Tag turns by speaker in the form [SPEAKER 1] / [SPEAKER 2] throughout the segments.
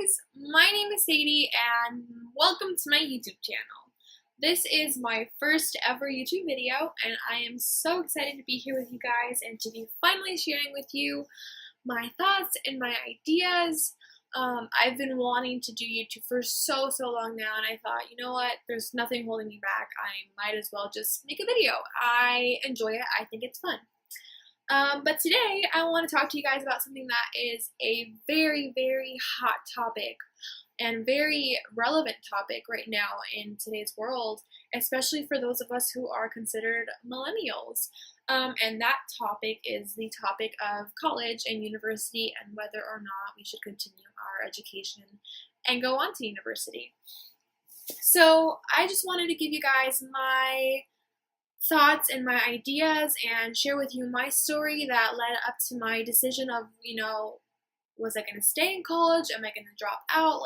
[SPEAKER 1] guys, my name is Sadie and welcome to my YouTube channel. This is my first ever YouTube video and I am so excited to be here with you guys and to be finally sharing with you my thoughts and my ideas. I've been wanting to do YouTube for so long now, and I thought, you know what, there's nothing holding me back. I might as well just make a video. I enjoy it. I think it's fun. But today I want to talk to you guys about something that is a very hot topic and very relevant topic right now in today's world, especially for those of us who are considered millennials. And that topic is the topic of college and university and whether or not we should continue our education and go on to university. So I just wanted to give you guys my thoughts and my ideas and share with you my story that led up to my decision of, was I going to stay in college? Am I going to drop out?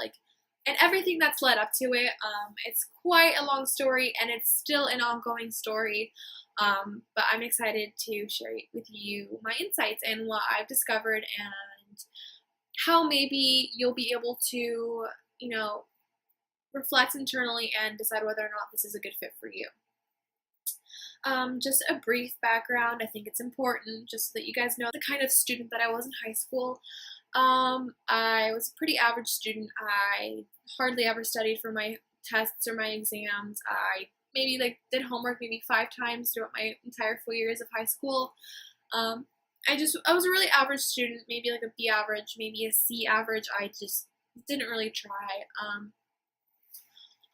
[SPEAKER 1] And everything that's led up to it. It's quite a long story and it's still an ongoing story. But I'm excited to share with you my insights and what I've discovered and how maybe you'll be able to, reflect internally and decide whether or not this is a good fit for you. Just a brief background. I think it's important just so that you guys know the kind of student that I was in high school. I was a pretty average student. I hardly ever studied for my tests or my exams. I maybe did homework maybe 5 times throughout my entire 4 years of high school. I was a really average student, maybe like a B average, maybe a C average. I just didn't really try.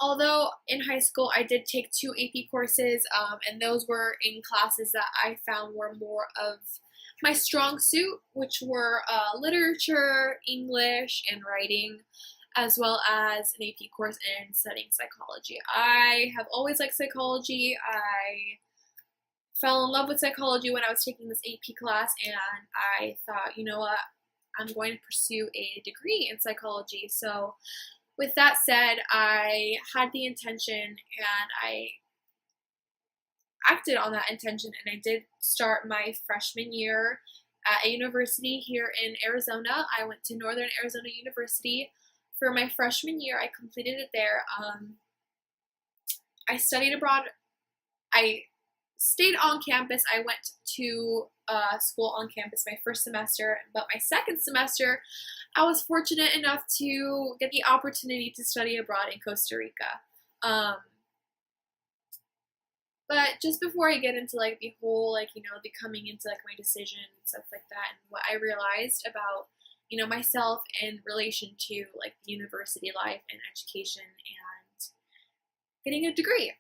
[SPEAKER 1] Although in high school I did take 2 AP courses, and those were in classes that I found were more of my strong suit, which were literature, English, and writing, as well as an AP course in studying psychology. I have always liked psychology. I fell in love with psychology when I was taking this AP class, and I thought, you know what, I'm going to pursue a degree in psychology. So with that said, I had the intention and I acted on that intention, and I did start my freshman year at a university here in Arizona. I went to Northern Arizona University for my freshman year. I completed it there. I studied abroad. I stayed on campus. I went to school on campus my first semester, but my second semester, I was fortunate enough to get the opportunity to study abroad in Costa Rica. But just before I get into the whole the coming into my decision and stuff like that, and what I realized about myself in relation to the university life and education and getting a degree.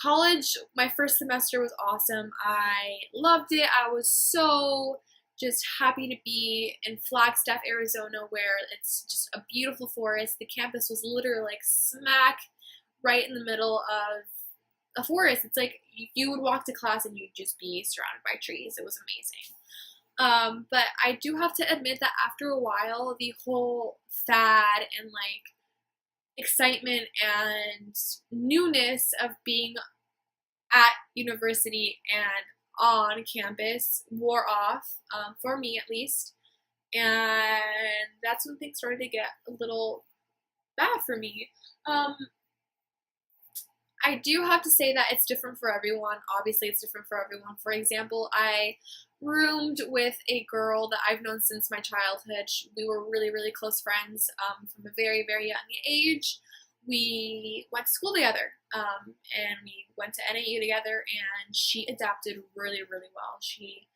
[SPEAKER 1] College, my first semester was awesome. I loved it. I was so just happy to be in Flagstaff, Arizona, where it's just a beautiful forest. The campus was literally smack right in the middle of a forest. It's you would walk to class and you'd just be surrounded by trees. It was amazing. But I do have to admit that after a while, the whole fad and excitement and newness of being at university and on campus wore off, for me at least, and that's when things started to get a little bad for me. I do have to say that it's different for everyone. Obviously, it's different for everyone. For example, I roomed with a girl that I've known since my childhood. We were really close friends from a very young age. We went to school together, and we went to NAU together, and she adapted really well. She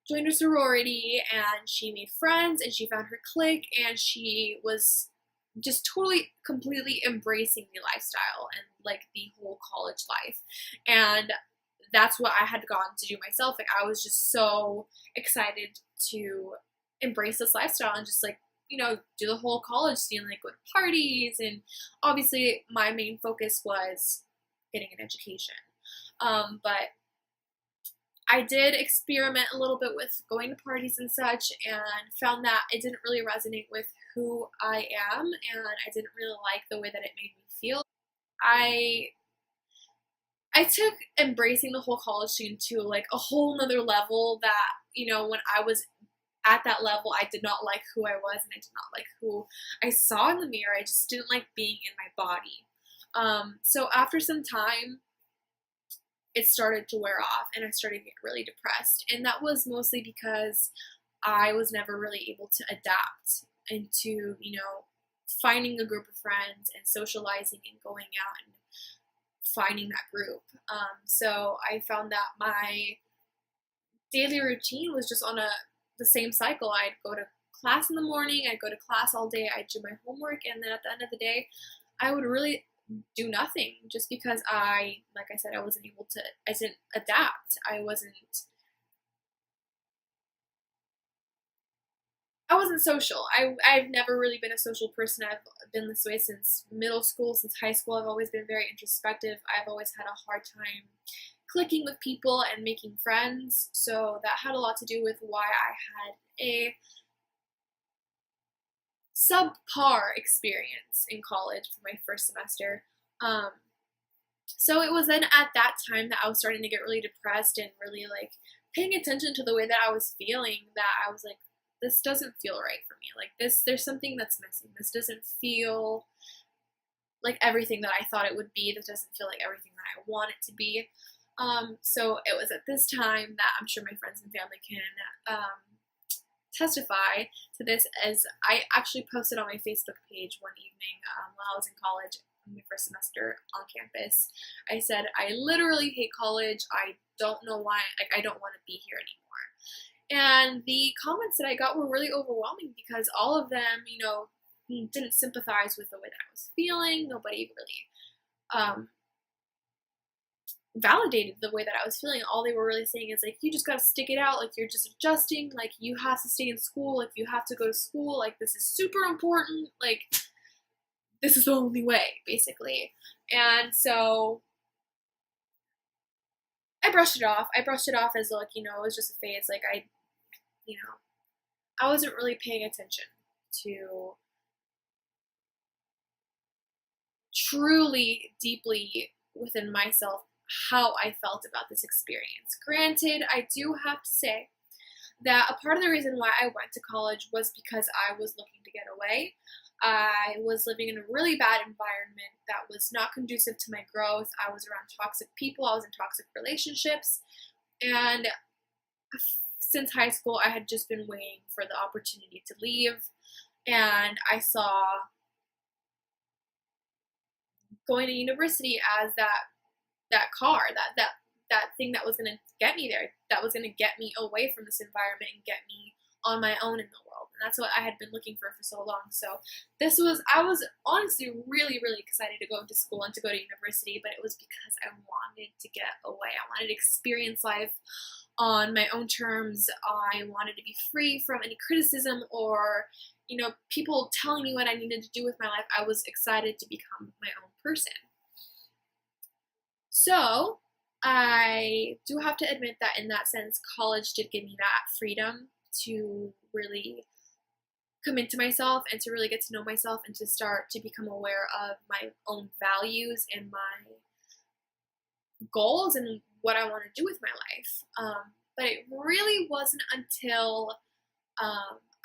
[SPEAKER 1] joined a sorority, and she made friends, and she found her clique, and she was just totally, completely embracing the lifestyle and the whole college life. And that's what I had gone to do myself. I was just so excited to embrace this lifestyle and just do the whole college scene, go to parties, and obviously my main focus was getting an education. But I did experiment a little bit with going to parties and such, and found that it didn't really resonate with who I am, and I didn't really like the way that it made me feel. I took embracing the whole college scene to a whole nother level that, when I was at that level, I did not like who I was, and I did not like who I saw in the mirror. I just didn't like being in my body. So after some time, it started to wear off, and I started to get really depressed. And that was mostly because I was never really able to adapt into, finding a group of friends and socializing and going out and finding that group. So I found that my daily routine was just on the same cycle. I'd go to class in the morning, I'd go to class all day, I'd do my homework, and then at the end of the day, I would really do nothing, just because like I said, I didn't adapt. I wasn't social. I've never really been a social person. I've been this way since middle school, since high school. I've always been very introspective. I've always had a hard time clicking with people and making friends. So that had a lot to do with why I had a subpar experience in college for my first semester. So it was then at that time that I was starting to get really depressed and really like paying attention to the way that I was feeling, that I was like, this doesn't feel right for me. Like there's something that's missing. This doesn't feel like everything that I thought it would be. This doesn't feel like everything that I want it to be. So it was at this time that I'm sure my friends and family can testify to this, as I actually posted on my Facebook page one evening while I was in college, in my first semester on campus. I said, I literally hate college. I don't know why. Like, I don't want to be here anymore. And the comments that I got were really overwhelming, because all of them, didn't sympathize with the way that I was feeling. Nobody really validated the way that I was feeling. All they were really saying is like, you just gotta stick it out, like you're just adjusting, like you have to stay in school, like you have to go to school, like this is super important, like this is the only way, basically. And so I brushed it off. As like, it was just a phase. Like I wasn't really paying attention to truly, deeply within myself how I felt about this experience. Granted, I do have to say that a part of the reason why I went to college was because I was looking to get away. I was living in a really bad environment that was not conducive to my growth. I was around toxic people. I was in toxic relationships. And since high school, I had just been waiting for the opportunity to leave. And I saw going to university as that car, that thing that was going to get me there, that was going to get me away from this environment and get me on my own in the world. And that's what I had been looking for so long. So I was honestly really, really excited to go into school and to go to university, but it was because I wanted to get away. I wanted to experience life on my own terms. I wanted to be free from any criticism or, people telling me what I needed to do with my life. I was excited to become my own person. So I do have to admit that in that sense, college did give me that freedom to really come into myself and to really get to know myself and to start to become aware of my own values and my goals and what I want to do with my life. But it really wasn't until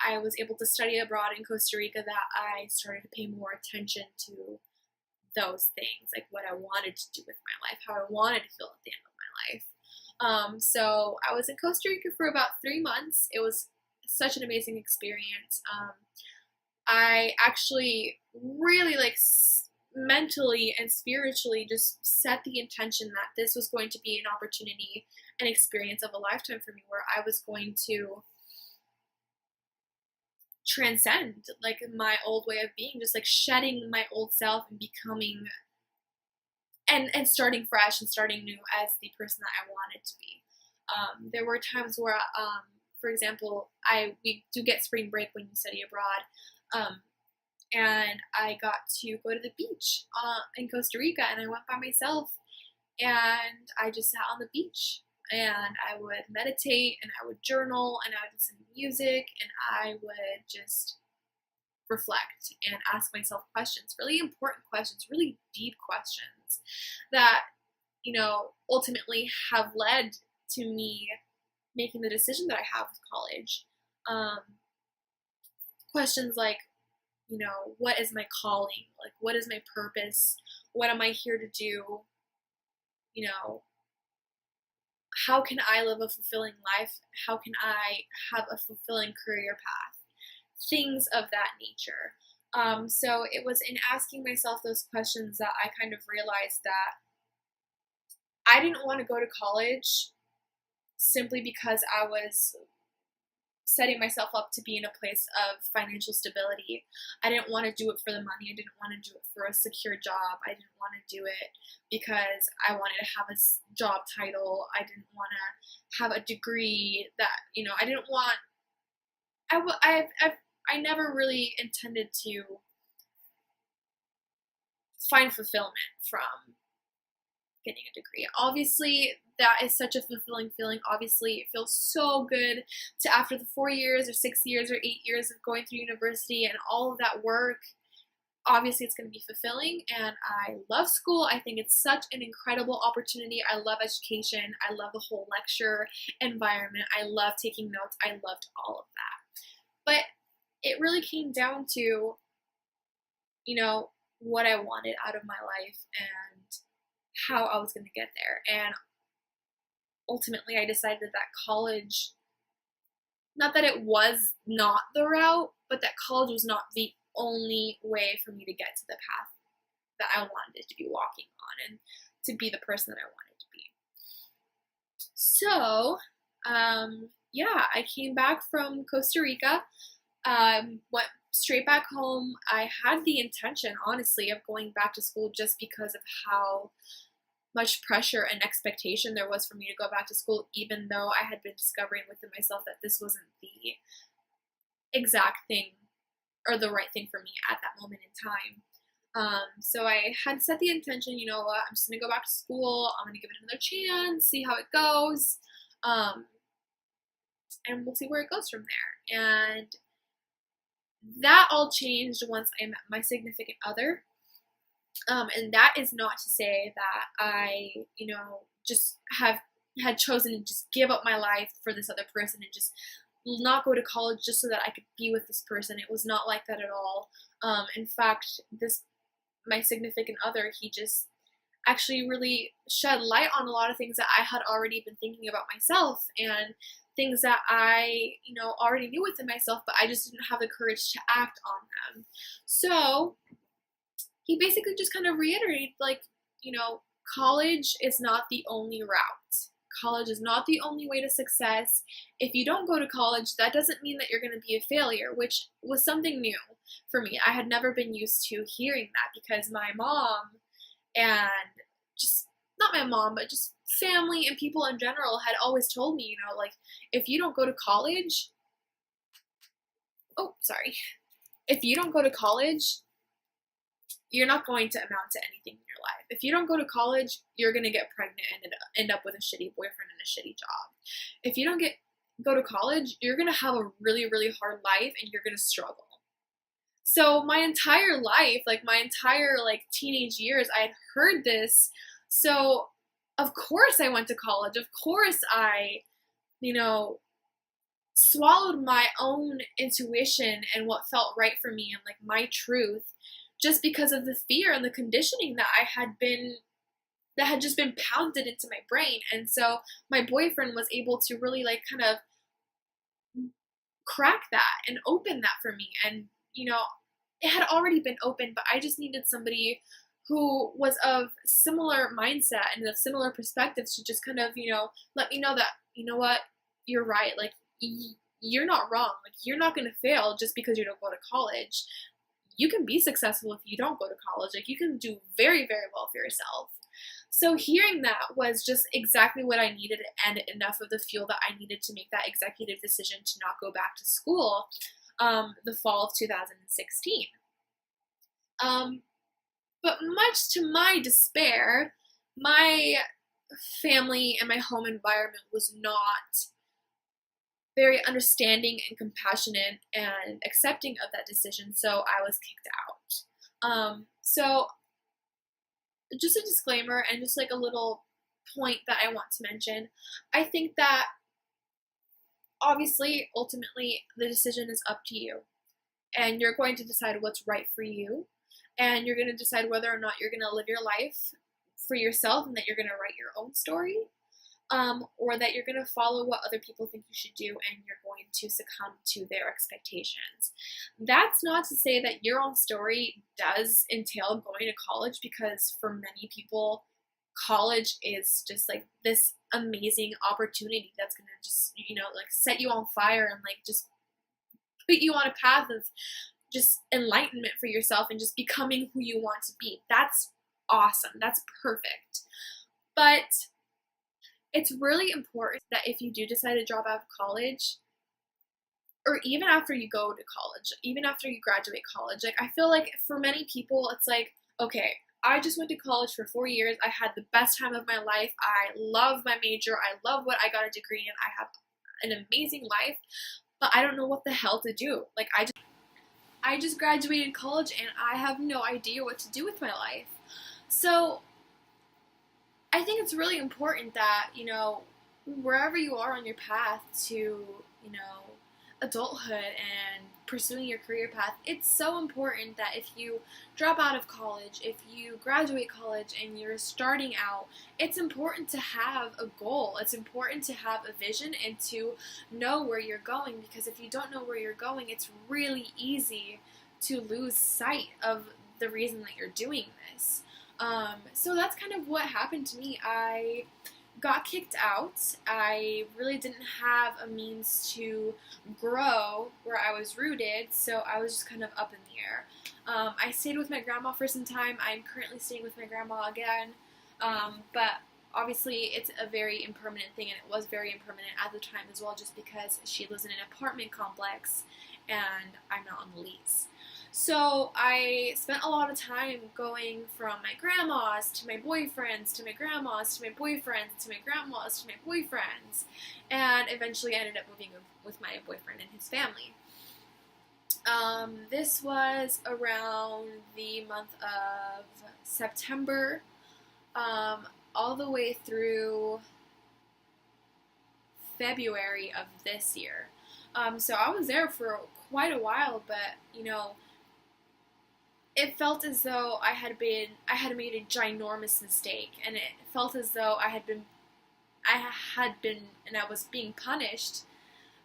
[SPEAKER 1] I was able to study abroad in Costa Rica that I started to pay more attention to those things, like what I wanted to do with my life, how I wanted to feel at the end of my life. So I was in Costa Rica for about 3 months. It was such an amazing experience. I actually really mentally and spiritually just set the intention that this was going to be an opportunity, an experience of a lifetime for me, where I was going to transcend my old way of being, just shedding my old self and becoming and starting fresh and starting new as the person that I wanted to be. There were times where, for example, we do get spring break when you study abroad, and I got to go to the beach in Costa Rica, and I went by myself, and I just sat on the beach, and I would meditate, and I would journal, and I would listen to music, and I would just reflect and ask myself questions, really important questions, really deep questions that, ultimately have led to me making the decision that I have with college. Um, Questions like, what is my calling? Like, what is my purpose? What am I here to do? You know, how can I live a fulfilling life? How can I have a fulfilling career path? Things of that nature. So it was in asking myself those questions that I kind of realized that I didn't want to go to college simply because I was setting myself up to be in a place of financial stability. I didn't want to do it for the money. I didn't want to do it for a secure job. I didn't want to do it because I wanted to have a job title. I didn't want to have a degree that, I didn't want, I never really intended to find fulfillment from getting a degree. Obviously, that is such a fulfilling feeling. Obviously, it feels so good to, after the 4 years or 6 years or 8 years of going through university and all of that work, obviously it's going to be fulfilling. And I love school. I think it's such an incredible opportunity. I love education. I love the whole lecture environment. I love taking notes. I loved all of that. But it really came down to, what I wanted out of my life and how I was going to get there. And ultimately, I decided that college, not that it was not the route, but that college was not the only way for me to get to the path that I wanted to be walking on and to be the person that I wanted to be. So, I came back from Costa Rica, went straight back home. I had the intention, honestly, of going back to school just because of how much pressure and expectation there was for me to go back to school, even though I had been discovering within myself that this wasn't the exact thing or the right thing for me at that moment in time. So I had set the intention, I'm just going to go back to school. I'm going to give it another chance, see how it goes. And we'll see where it goes from there. And that all changed once I met my significant other. And that is not to say that I, just had chosen to just give up my life for this other person and just not go to college just so that I could be with this person. It was not like that at all. In fact, my significant other, he just actually really shed light on a lot of things that I had already been thinking about myself and things that I, already knew within myself, but I just didn't have the courage to act on them. So he basically just kind of reiterated, college is not the only route. College is not the only way to success. If you don't go to college, that doesn't mean that you're going to be a failure, which was something new for me. I had never been used to hearing that because my mom and just, not my mom, but just family and people in general had always told me, if you don't go to college, if you don't go to college, you're not going to amount to anything in your life. If you don't go to college, you're going to get pregnant and end up with a shitty boyfriend and a shitty job. If you don't go to college, you're going to have a really, really hard life and you're going to struggle. So my entire life, my entire teenage years, I had heard this. So of course I went to college. Of course I, swallowed my own intuition and what felt right for me and my truth, just because of the fear and the conditioning that had just been pounded into my brain. And so my boyfriend was able to really kind of crack that and open that for me. And, it had already been open, but I just needed somebody who was of similar mindset and of similar perspectives to just kind of, let me know that, what, you're right. You're not wrong. You're not going to fail just because you don't go to college. You can be successful if you don't go to college. You can do very, very well for yourself. So hearing that was just exactly what I needed and enough of the fuel that I needed to make that executive decision to not go back to school the fall of 2016. But much to my despair, my family and my home environment was not very understanding and compassionate and accepting of that decision, so I was kicked out. So just a disclaimer and just a little point that I want to mention. I think that obviously, ultimately, the decision is up to you. And you're going to decide what's right for you. And you're going to decide whether or not you're going to live your life for yourself and that you're going to write your own story, or that you're going to follow what other people think you should do and you're going to succumb to their expectations. That's not to say that your own story does entail going to college, because for many people, college is just like this amazing opportunity that's going to just, like set you on fire and like just put you on a path of just enlightenment for yourself and just becoming who you want to be. That's awesome. That's perfect. But it's really important that if you do decide to drop out of college, or even after you go to college, even after you graduate college, like I feel like for many people, it's like, okay, I just went to college for 4 years. I had the best time of my life. I love my major. I love what I got a degree in. I have an amazing life, but I don't know what the hell to do. Like I just graduated college and I have no idea what to do with my life. So I think it's really important that, wherever you are on your path to, adulthood and pursuing your career path, it's so important that if you drop out of college, if you graduate college and you're starting out, it's important to have a goal. It's important to have a vision and to know where you're going, because if you don't know where you're going, it's really easy to lose sight of the reason that you're doing this. So that's kind of what happened to me. I got kicked out. I really didn't have a means to grow where I was rooted, so I was just kind of up in the air. I stayed with my grandma for some time. I'm currently staying with my grandma again, but obviously it's a very impermanent thing, and it was very impermanent at the time as well, just because she lives in an apartment complex and I'm not on the lease. So I spent a lot of time going from my grandma's to my boyfriends to my grandma's to my boyfriends to my grandma's to my boyfriends, and eventually I ended up moving with my boyfriend and his family. This was around the month of September, all the way through February of this year. So I was there for quite a while, but it felt as though I had made a ginormous mistake, and it felt as though I was being punished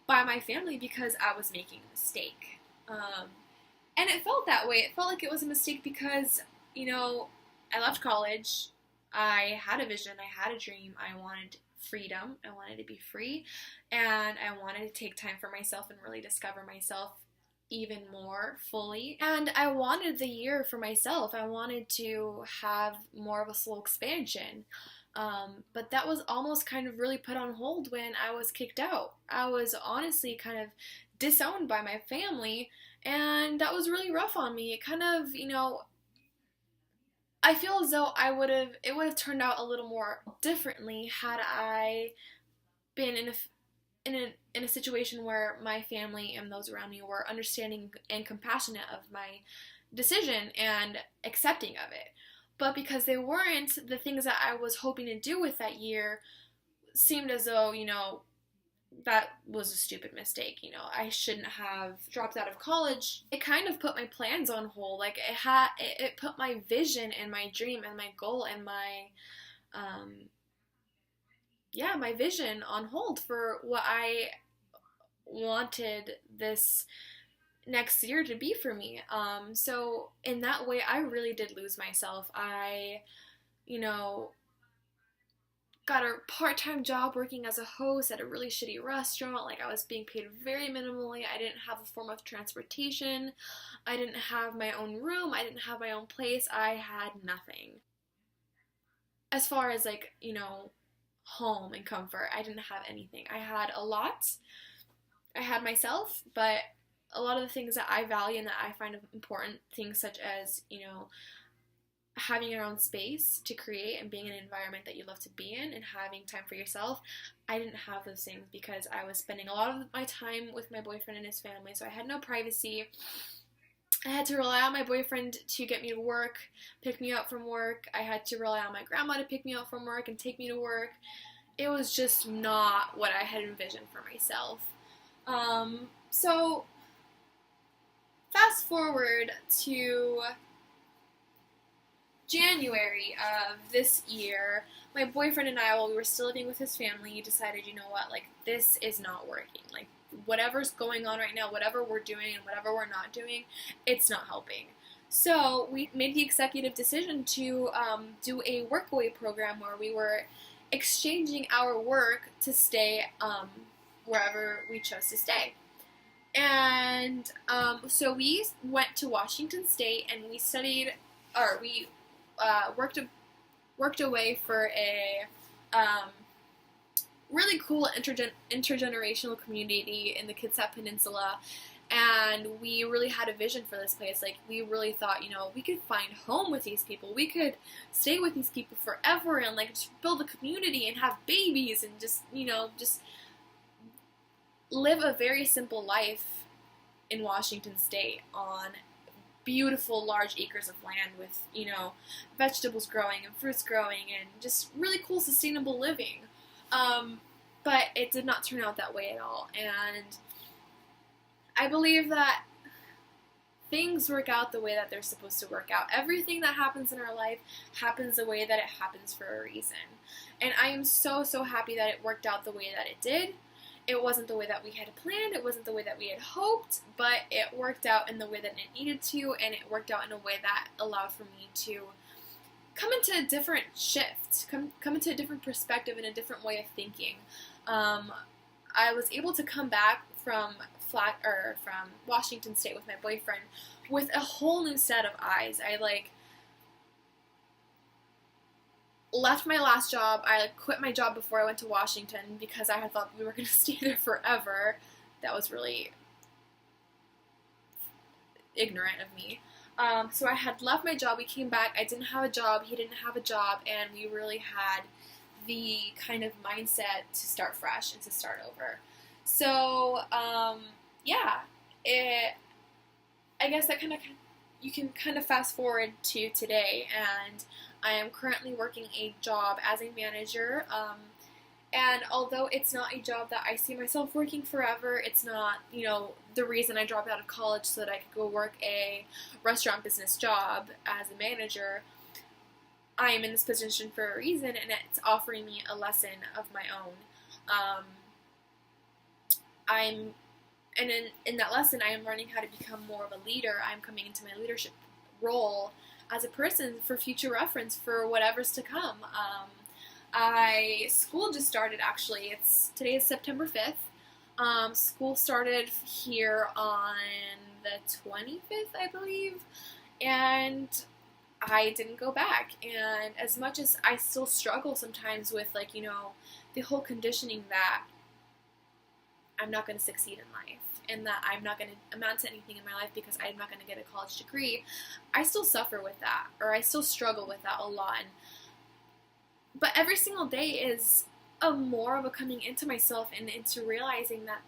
[SPEAKER 1] by my family because I was making a mistake. And it felt that way. It felt like it was a mistake because, I left college, I had a vision, I had a dream, I wanted freedom, I wanted to be free, and I wanted to take time for myself and really discover myself even more fully. And I wanted the year for myself. I wanted to have more of a slow expansion. But that was almost kind of really put on hold when I was kicked out. I was honestly kind of disowned by my family, and that was really rough on me. It kind of, I feel as though it would have turned out a little more differently had I been in a situation where my family and those around me were understanding and compassionate of my decision and accepting of it. But because they weren't, the things that I was hoping to do with that year seemed as though, that was a stupid mistake. I shouldn't have dropped out of college. It kind of put my plans on hold. Like it put my vision and my dream and my goal and my my vision on hold for what I wanted this next year to be for me. So in that way, I really did lose myself. I, got a part-time job working as a host at a really shitty restaurant. Like, I was being paid very minimally. I didn't have a form of transportation. I didn't have my own room. I didn't have my own place. I had nothing. As far as, home and comfort, I didn't have anything. I had a lot. I had myself, but a lot of the things that I value and that I find important, things such as, having your own space to create and being in an environment that you love to be in and having time for yourself, I didn't have those things because I was spending a lot of my time with my boyfriend and his family, so I had no privacy. I had to rely on my boyfriend to get me to work, pick me up from work. I had to rely on my grandma to pick me up from work and take me to work. It was just not what I had envisioned for myself. So fast forward to January of this year, my boyfriend and I, while we were still living with his family, decided, you know what, like, this is not working. Like, whatever's going on right now, whatever we're doing and whatever we're not doing, it's not helping. So we made the executive decision to do a workaway program where we were exchanging our work to stay wherever we chose to stay. And so we went to Washington State and we studied, or we worked away for a really cool intergenerational community in the Kitsap Peninsula, and we really had a vision for this place. Like, we really thought, you know, we could find home with these people, we could stay with these people forever, and like just build a community and have babies and just, you know, just live a very simple life in Washington State on beautiful large acres of land with, you know, vegetables growing and fruits growing and just really cool sustainable living. But it did not turn out that way at all, and I believe that things work out the way that they're supposed to work out. Everything that happens in our life happens the way that it happens for a reason, and I am so happy that it worked out the way that it did. It wasn't the way that we had planned, it wasn't the way that we had hoped, but it worked out in the way that it needed to, and it worked out in a way that allowed for me to come into a different shift, come into a different perspective and a different way of thinking. I was able to come back from Washington State with my boyfriend with a whole new set of eyes. I left my last job. I quit my job before I went to Washington because I had thought we were going to stay there forever. That was really ignorant of me. So I had left my job. We came back. I didn't have a job. He didn't have a job. And we really had the kind of mindset to start fresh and to start over. So, yeah, I guess that you can kind of fast forward to today, and I am currently working a job as a manager, and although it's not a job that I see myself working forever, it's not, you know, the reason I dropped out of college so that I could go work a restaurant business job as a manager. I am in this position for a reason, and it's offering me a lesson of my own. In that lesson, I am learning how to become more of a leader. I'm coming into my leadership role as a person for future reference for whatever's to come. School just started, actually. Today is September 5th. School started here on the 25th, I believe, and I didn't go back. And as much as I still struggle sometimes with, like, you know, the whole conditioning that I'm not going to succeed in life and that I'm not going to amount to anything in my life because I'm not going to get a college degree, I still suffer with that, or I still struggle with that a lot. But every single day is more of a coming into myself and into realizing that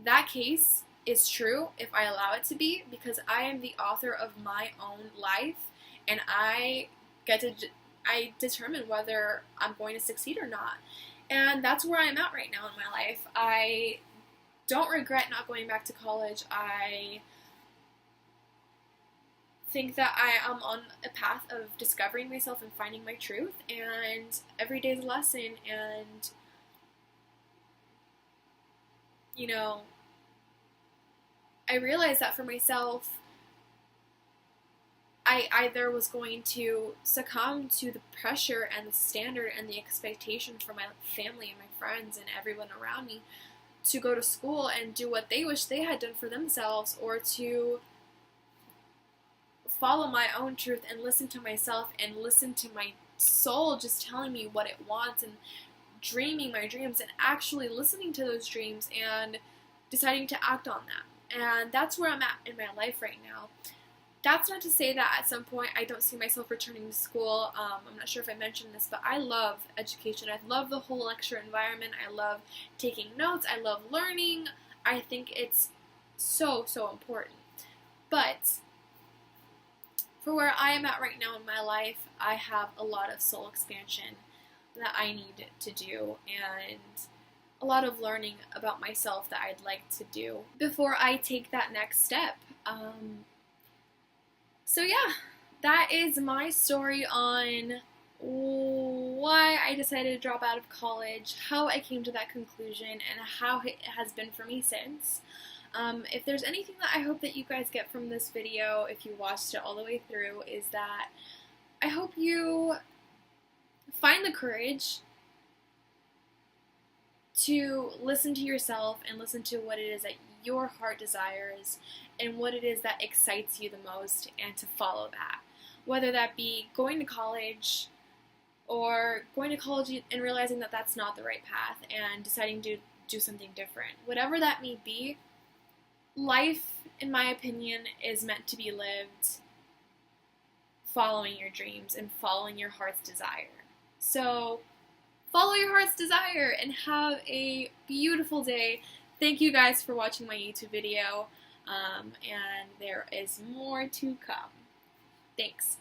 [SPEAKER 1] that case is true if I allow it to be, because I am the author of my own life, and I determine whether I'm going to succeed or not. And that's where I'm at right now in my life. I don't regret not going back to college. I think that I am on a path of discovering myself and finding my truth, and every day is a lesson. And, you know, I realized that for myself, I either was going to succumb to the pressure and the standard and the expectation from my family and my friends and everyone around me to go to school and do what they wish they had done for themselves, or to follow my own truth and listen to myself and listen to my soul just telling me what it wants, and dreaming my dreams and actually listening to those dreams and deciding to act on them. And that's where I'm at in my life right now. That's not to say that at some point I don't see myself returning to school. I'm not sure if I mentioned this, but I love education. I love the whole lecture environment. I love taking notes. I love learning. I think it's so important. But for where I am at right now in my life, I have a lot of soul expansion that I need to do. And a lot of learning about myself that I'd like to do before I take that next step. So yeah, that is my story on why I decided to drop out of college, how I came to that conclusion, and how it has been for me since. If there's anything that I hope that you guys get from this video, if you watched it all the way through, is that I hope you find the courage to listen to yourself and listen to what it is that your heart desires and what it is that excites you the most, and to follow that. Whether that be going to college or going to college and realizing that that's not the right path and deciding to do something different. Whatever that may be, life, in my opinion, is meant to be lived following your dreams and following your heart's desire. So follow your heart's desire and have a beautiful day. Thank you guys for watching my YouTube video, and there is more to come. Thanks.